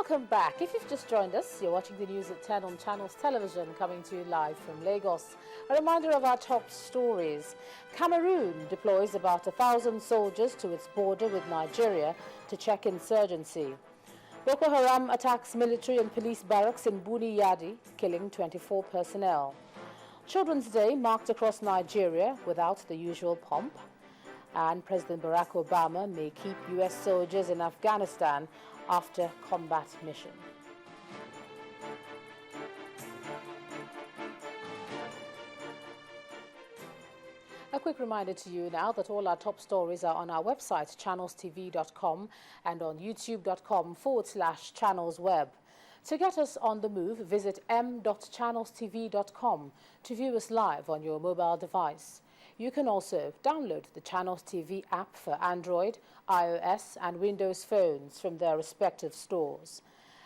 Welcome back. If you've just joined us, you're watching the news at 10 on Channels Television, coming to you live from Lagos. A reminder of our top stories. Cameroon deploys about 1,000 soldiers to its border with Nigeria to check insurgency. Boko Haram attacks military and police barracks in Buni Yadi, killing 24 personnel. Children's Day marked across Nigeria without the usual pomp. And President Barack Obama may keep U.S. soldiers in Afghanistan after combat mission. A quick reminder to you now that all our top stories are on our website, ChannelsTV.com, and on YouTube.com/channelsweb. To get us on the move, visit m.channelstv.com to view us live on your mobile device. You can also download the Channels TV app for Android, iOS and Windows phones from their respective stores.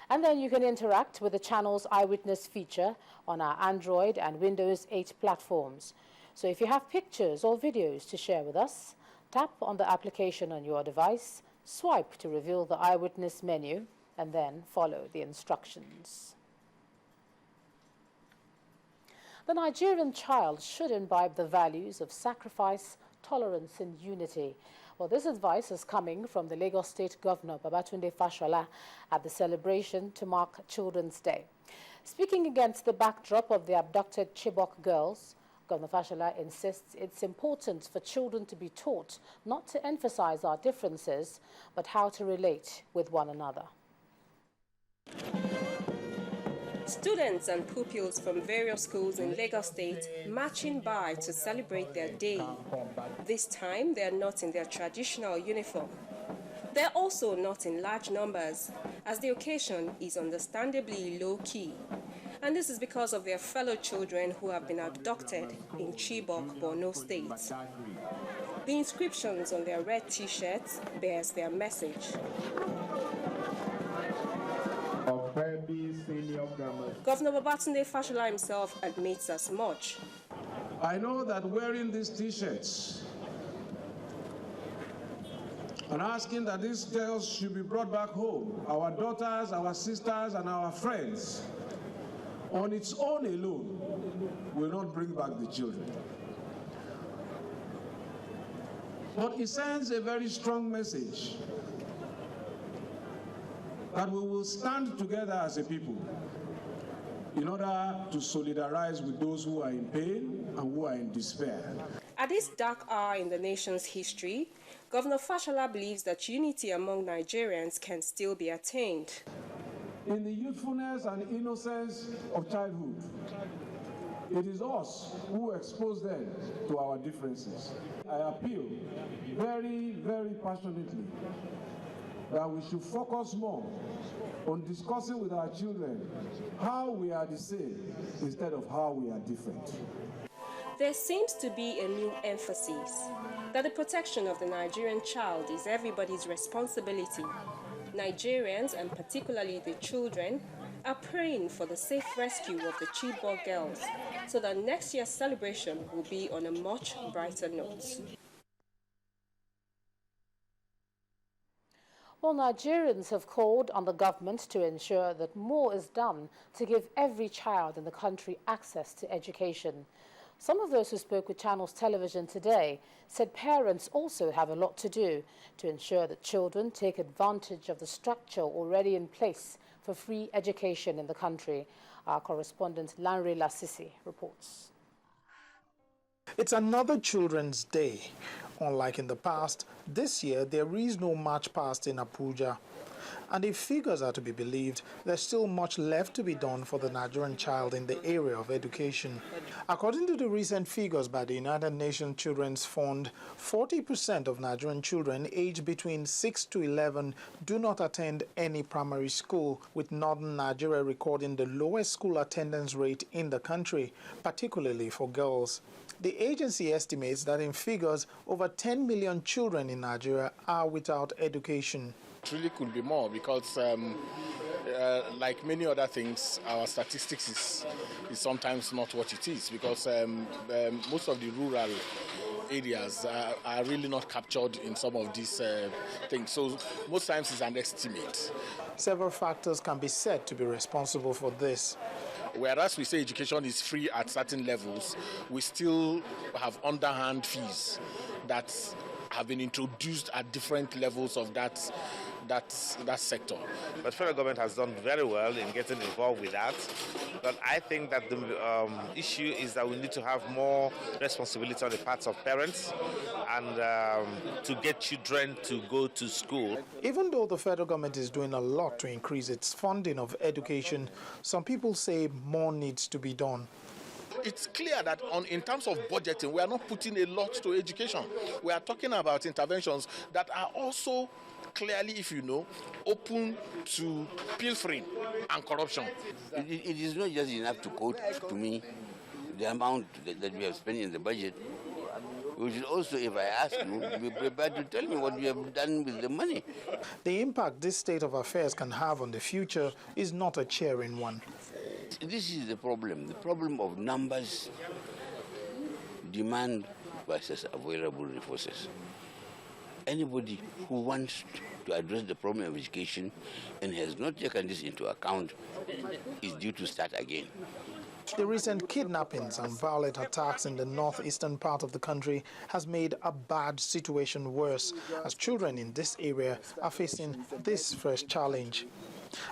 And then you can interact with the Channels Eyewitness feature on our Android and Windows 8 platforms. So if you have pictures or videos to share with us, tap on the application on your device, swipe to reveal the Eyewitness menu, and then follow the instructions. The Nigerian child should imbibe the values of sacrifice, tolerance and unity. Well, this advice is coming from the Lagos State Governor, Babatunde Fashola, at the celebration to mark Children's Day. Speaking against the backdrop of the abducted Chibok girls, Governor Fashola insists it's important for children to be taught not to emphasize our differences, but how to relate with one another. Students and pupils from various schools in Lagos State marching by to celebrate their day. This time, they are not in their traditional uniform. They're also not in large numbers, as the occasion is understandably low-key. And this is because of their fellow children who have been abducted in Chibok, Borno State. The inscriptions on their red T-shirts bears their message. Governor Babatunde Fashola himself admits as much. I know that wearing these T-shirts and asking that these girls should be brought back home, our daughters, our sisters, and our friends, on its own alone, will not bring back the children. But it sends a very strong message that we will stand together as a people in order to solidarize with those who are in pain and who are in despair. At this dark hour in the nation's history, Governor Fashola believes that unity among Nigerians can still be attained. In the youthfulness and innocence of childhood, it is us who expose them to our differences. I appeal very, very passionately that we should focus more on discussing with our children how we are the same instead of how we are different. There seems to be a new emphasis that the protection of the Nigerian child is everybody's responsibility. Nigerians, and particularly the children, are praying for the safe rescue of the Chibok girls so that next year's celebration will be on a much brighter note. Well, Nigerians have called on the government to ensure that more is done to give every child in the country access to education. Some of those who spoke with Channels Television today said parents also have a lot to do to ensure that children take advantage of the structure already in place for free education in the country. Our correspondent Lanre Lasisi reports. It's another Children's Day. Unlike in the past, this year there is no march past in Abuja. And if figures are to be believed, there's still much left to be done for the Nigerian child in the area of education. According to the recent figures by the United Nations Children's Fund, 40% of Nigerian children aged between 6 to 11 do not attend any primary school, with northern Nigeria recording the lowest school attendance rate in the country, particularly for girls. The agency estimates that in figures, over 10 million children in Nigeria are without education. It really could be more because, like many other things, our statistics is sometimes not what it is because most of the rural areas are really not captured in some of these things. So most times it's an estimate. Several factors can be said to be responsible for this. Whereas we say education is free at certain levels, we still have underhand fees that have been introduced at different levels of that sector. But federal government has done very well in getting involved with that. But I think that the issue is that we need to have more responsibility on the parts of parents and to get children to go to school. Even though the federal government is doing a lot to increase its funding of education, some people say more needs to be done. It's clear that in terms of budgeting, we are not putting a lot to education. We are talking about interventions that are also clearly, if you know, open to pilfering and corruption. It is not just enough to quote to me the amount that we have spent in the budget. You should also, if I ask you, be prepared to tell me what you have done with the money. The impact this state of affairs can have on the future is not a cheering one. This is the problem of numbers, demand versus available resources. Anybody who wants to address the problem of education and has not taken this into account is due to start again. The recent kidnappings and violent attacks in the northeastern part of the country has made a bad situation worse, as children in this area are facing this fresh challenge.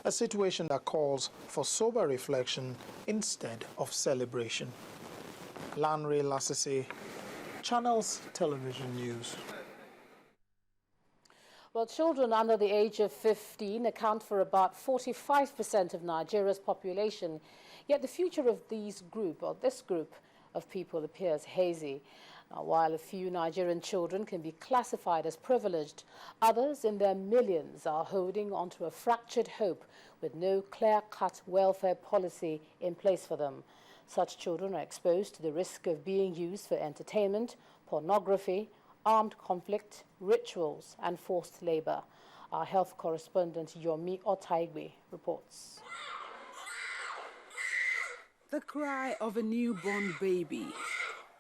A situation that calls for sober reflection instead of celebration. Lanre Lassese, Channels Television News. Well, children under the age of 15 account for about 45% of Nigeria's population, yet the future of this group of people appears hazy. Now, while a few Nigerian children can be classified as privileged, others in their millions are holding onto a fractured hope with no clear-cut welfare policy in place for them. Such children are exposed to the risk of being used for entertainment, pornography, armed conflict, rituals and forced labor. Our health correspondent Yomi Otaigwe reports. The cry of a newborn baby.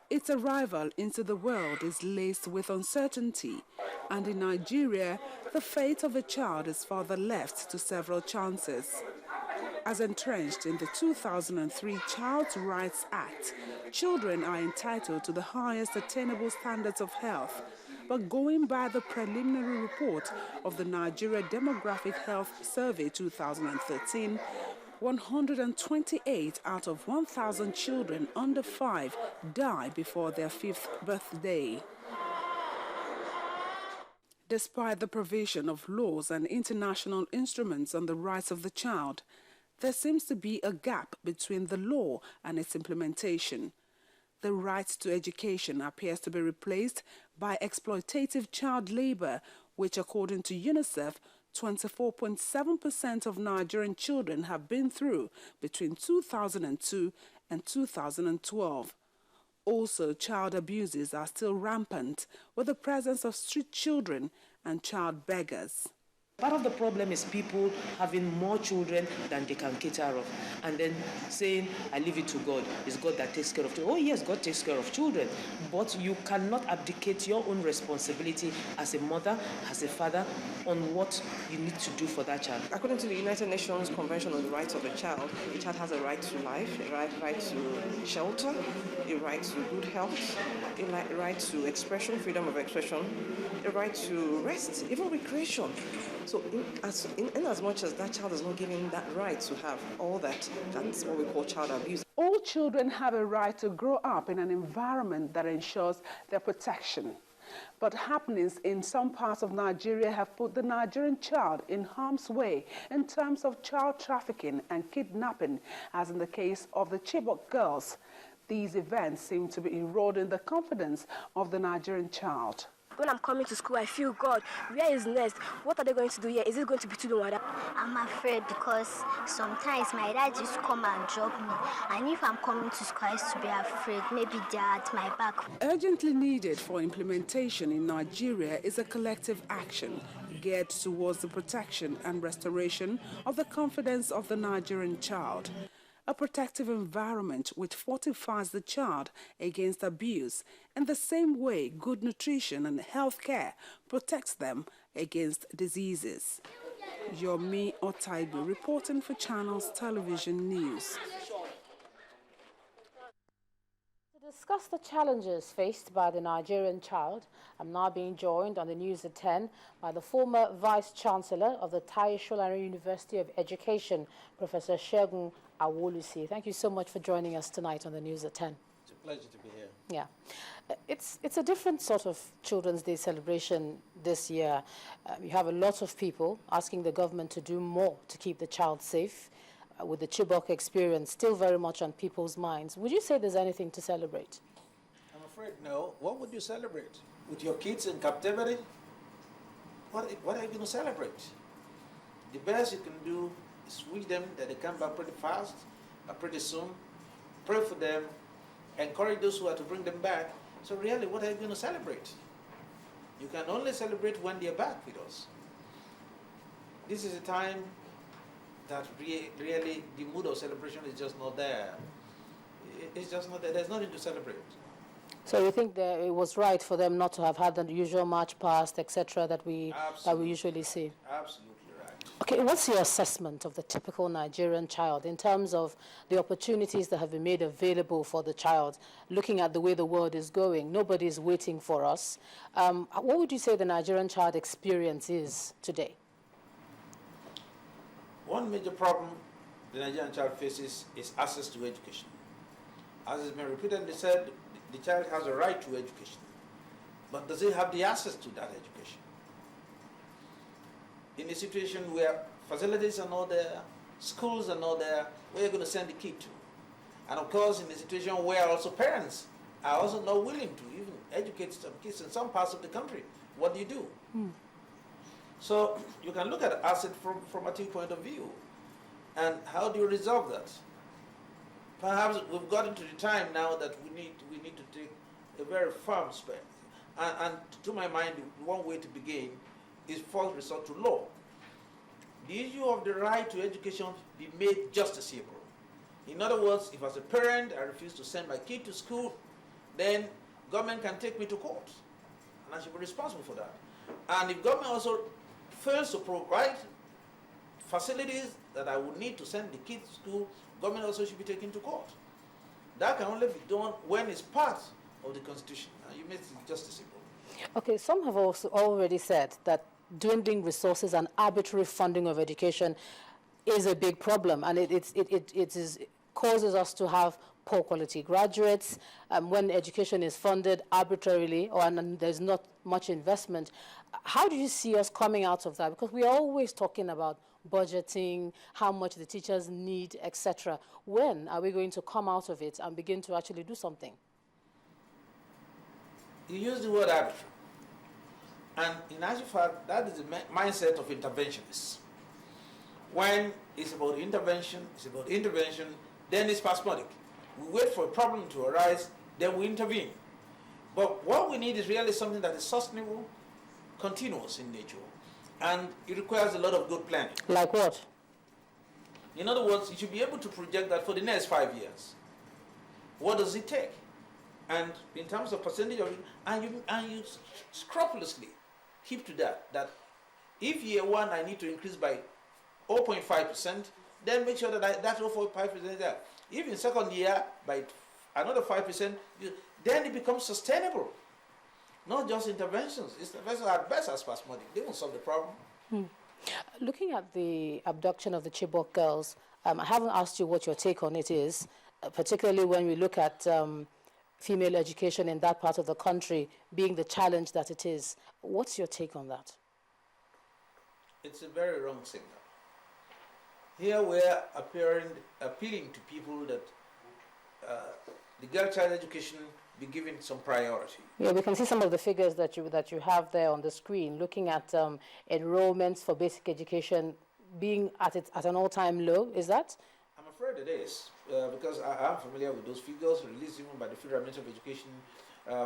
Its arrival into the world is laced with uncertainty, and in Nigeria, the fate of a child is further left to several chances. As entrenched in the 2003 Child Rights Act, children are entitled to the highest attainable standards of health. But going by the preliminary report of the Nigeria Demographic Health Survey 2013, 128 out of 1,000 children under 5 die before their 5th birthday. Despite the provision of laws and international instruments on the rights of the child, there seems to be a gap between the law and its implementation. The right to education appears to be replaced by exploitative child labor, which, according to UNICEF, 24.7% of Nigerian children have been through between 2002 and 2012. Also, child abuses are still rampant, with the presence of street children and child beggars. Part of the problem is people having more children than they can cater of, and then saying, I leave it to God. It's God that takes care of children. Oh yes, God takes care of children, but you cannot abdicate your own responsibility as a mother, as a father, on what you need to do for that child. According to the United Nations Convention on the Rights of the Child, a child has a right to life, a right to shelter, a right to good health, a right to expression, freedom of expression, a right to rest, even recreation. So in as much as that child is not given that right to have all that, that's what we call child abuse. All children have a right to grow up in an environment that ensures their protection. But happenings in some parts of Nigeria have put the Nigerian child in harm's way in terms of child trafficking and kidnapping, as in the case of the Chibok girls. These events seem to be eroding the confidence of the Nigerian child. When I'm coming to school, I feel, God, where is next? What are they going to do here? Is it going to be too long? I'm afraid because sometimes my dad used to come and drop me. And if I'm coming to school, I used to be afraid. Maybe they're at my back. Urgently needed for implementation in Nigeria is a collective action geared towards the protection and restoration of the confidence of the Nigerian child. a protective environment which fortifies the child against abuse in the same way good nutrition and health care protects them against diseases. Yomi Otaibu reporting for Channels Television News. To discuss the challenges faced by the Nigerian child, I'm now being joined on the news at 10 by the former Vice-Chancellor of the Tai Sholari University of Education, Professor Segun Awolusi. Thank you so much for joining us tonight on the news at 10. It's a pleasure to be here. Yeah. It's a different sort of Children's Day celebration this year. You have a lot of people asking the government to do more to keep the child safe. With the Chibok experience still very much on people's minds, would you say there's anything to celebrate? I'm afraid no. What would you celebrate? With your kids in captivity? What are you going to celebrate? The best you can do is wish them that they come back pretty fast, pretty soon. Pray for them, encourage those who are to bring them back. So really, what are you going to celebrate? You can only celebrate when they're back with us. This is a time that really the mood of celebration is just not there. It's just not there. There's nothing to celebrate. So you think that it was right for them not to have had the usual march past, etc., that we usually see? Absolutely right. Okay, what's your assessment of the typical Nigerian child in terms of the opportunities that have been made available for the child, looking at the way the world is going? Nobody is waiting for us. What would you say the Nigerian child experience is today? One major problem the Nigerian child faces is access to education. As has been repeatedly said, the child has a right to education, but does it have the access to that education? In a situation where facilities are not there, schools are not there, where are you going to send the kid to? And of course, in a situation where also parents are also not willing to even educate some kids in some parts of the country, what do you do? So you can look at asset from a point of view. And how do you resolve that? Perhaps we've gotten to the time now that we need to take a very firm step. And to my mind, one way to begin is first resort to law. The issue of the right to education be made justiciable. In other words, if as a parent I refuse to send my kid to school, then government can take me to court. And I should be responsible for that. And if government also fails to provide facilities that I would need to send the kids to school, government also should be taken to court. That can only be done when it's part of the Constitution. And you make it justiciable. Okay, some have also already said that dwindling resources and arbitrary funding of education is a big problem, and it causes us to have poor quality graduates. When education is funded arbitrarily and there's not much investment, how do you see us coming out of that? Because we are always talking about budgeting, how much the teachers need, etc. When are we going to come out of it and begin to actually do something? You use the word arbitrary. And in actual fact, that is the mindset of interventionists. When it's about intervention, then it's spasmodic. We wait for a problem to arise, then we intervene. But what we need is really something that is sustainable, continuous in nature, and it requires a lot of good planning. Like what? In other words, you should be able to project that for the next 5 years. What does it take? And in terms of percentage of it, and you scrupulously keep to that if year one I need to increase by 0.5%, then make sure that that 0.5% is there. If in second year by another 5%, then it becomes sustainable. Not just interventions. Interventions at best are spasmodic. They won't solve the problem. Looking at the abduction of the Chibok girls, I haven't asked you what your take on it is, particularly when we look at female education in that part of the country being the challenge that it is. What's your take on that? It's a very wrong signal. Here we're appealing to people that the girl child education be given some priority. Yeah, we can see some of the figures that you have there on the screen, looking at enrollments for basic education being at an all-time low. Is that? I'm afraid it is, because I am familiar with those figures released even by the Federal Ministry of Education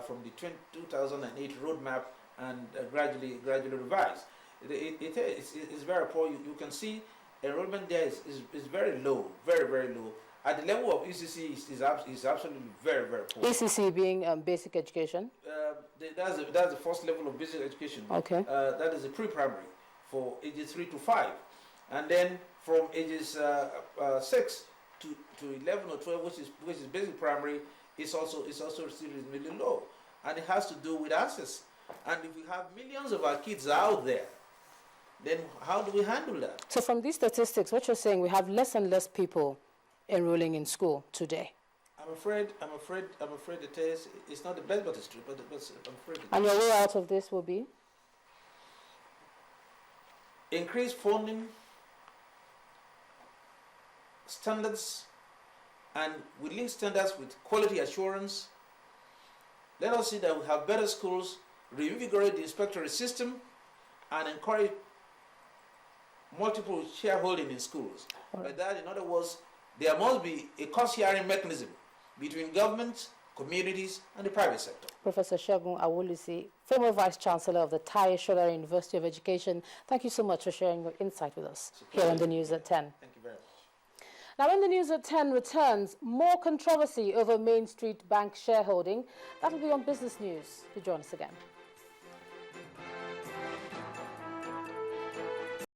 from the 2008 roadmap and gradually revised. It's very poor. You can see enrollment there is very low, very, very low. at the level of ECC is absolutely very, very poor. ECC being basic education? That's the first level of basic education. Okay. That is the pre-primary for ages 3 to 5. And then from ages 6 to 11 or 12, which is basic primary, is also still reasonably low. And it has to do with access. And if we have millions of our kids out there, then how do we handle that? So from these statistics, what you're saying, we have less and less people enrolling in school today. I'm afraid it is. It's not the best, but it's true. But I'm afraid. And your way out of this will be? Increased funding, standards, and we link standards with quality assurance. Let us see that we have better schools, reinvigorate the inspectorate system, and encourage multiple shareholding in schools. By that, in other words, there must be a cost-sharing mechanism between government, communities, and the private sector. Professor Segun Awolusi, former Vice Chancellor of the Tai Shodara University of Education, thank you so much for sharing your insight with us here on the News at 10. Thank you very much. Now, when the News at 10 returns, more controversy over Main Street Bank shareholding. That will be on Business News. Do join us again.